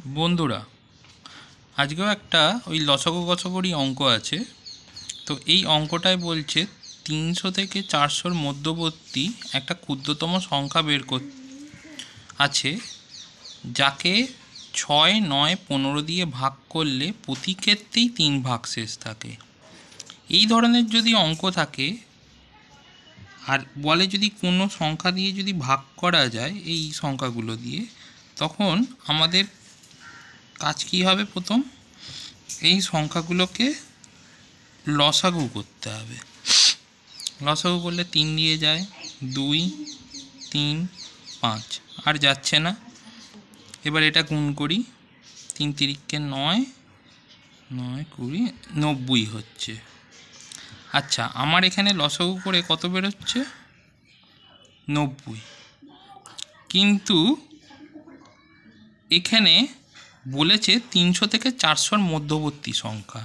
বন্ধুরা, আজকেও একটা ওই লসাগু গসাগুরই অঙ্ক আছে। তো এই অঙ্কটায় বলছে 300 থেকে 400-র মধ্যবর্তী একটা ক্ষুদ্রতম সংখ্যা বের আছে, যাকে 6, 9, 15 দিয়ে ভাগ করলে প্রতি ক্ষেত্রেই 3 ভাগশেষ থাকে। এই ধরনের যদি অঙ্ক থাকে আর বলে যদি কোনো সংখ্যা দিয়ে যদি ভাগ করা যায় এই সংখ্যাগুলো দিয়ে, তখন আমাদের কাজ কী হবে? প্রথম এই সংখ্যাগুলোকে লসাগু করতে হবে। লসাগু করলে 3 দিয়ে যায়, 2, 3, 5, আর যাচ্ছে না। এবার এটা গুণ করি, 3 তিরিকে 9, 9, 20, 90 হচ্ছে। আচ্ছা, আমার এখানে লসাগু করে কত বেরোচ্ছে? 90। কিন্তু এখানে বলেছে 300 থেকে 400-র মধ্যবর্তী সংখ্যা।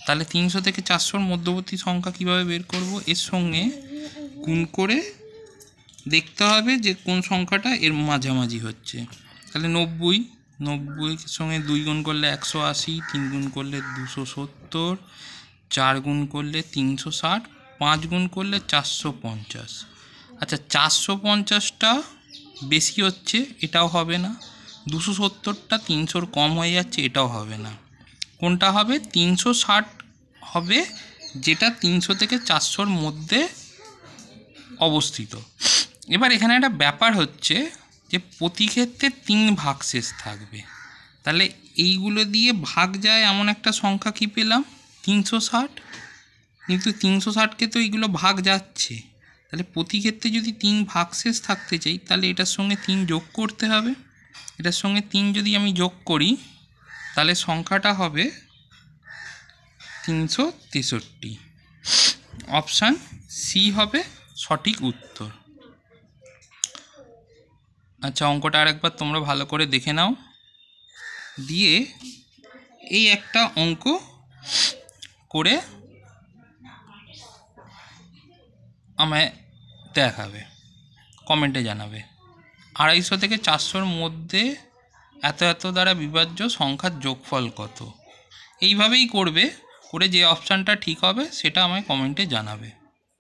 তাহলে 300 থেকে 400-র মধ্যবর্তী সংখ্যা কিভাবে বের করব? এর সঙ্গে গুণ করে দেখতে হবে যে কোন সংখ্যাটা এর মাঝামাঝি হচ্ছে। তাহলে 90, 90-র সঙ্গে 2 গুণ করলে 180, 3 গুণ করলে 270, 4 গুণ করলে 360, 5 গুণ করলে 450। আচ্ছা, 450টা বেশি হচ্ছে, এটাও হবে না। 270টা 300-র কম হয়ে যাচ্ছে, এটাও হবে না। কোনটা হবে? 360 হবে, যেটা 300 থেকে 400-র মধ্যে অবস্থিত। এবার এখানে একটা ব্যাপার হচ্ছে যে প্রতি ক্ষেত্রে 3 ভাগশেষ থাকবে। তাহলে এইগুলো দিয়ে ভাগ যায় এমন একটা সংখ্যা কি পেলাম? 360। কিন্তু 360কে তো এইগুলো ভাগ যাচ্ছে। তাহলে প্রতি ক্ষেত্রে যদি 3 ভাগশেষ থাকতে চাই, তাহলে এটার সঙ্গে 3 যোগ করতে হবে। এটার সঙ্গে 3 যদি আমি যোগ করি, তাহলে সংখ্যাটা হবে 363। অপশান সি হবে সঠিক উত্তর। আচ্ছা, অঙ্কটা আরেকবার তোমরা ভালো করে দেখে নাও, দিয়ে এই একটা অঙ্ক করে আমায় দেখাবে, কমেন্টে জানাবে। 250 থেকে 400-র মধ্যে এত এত দ্বারা বিভাজ্য সংখ্যার যোগফল কত? এইভাবেই করবে, করে যে অপশানটা ঠিক হবে সেটা আমায় কমেন্টে জানাবে।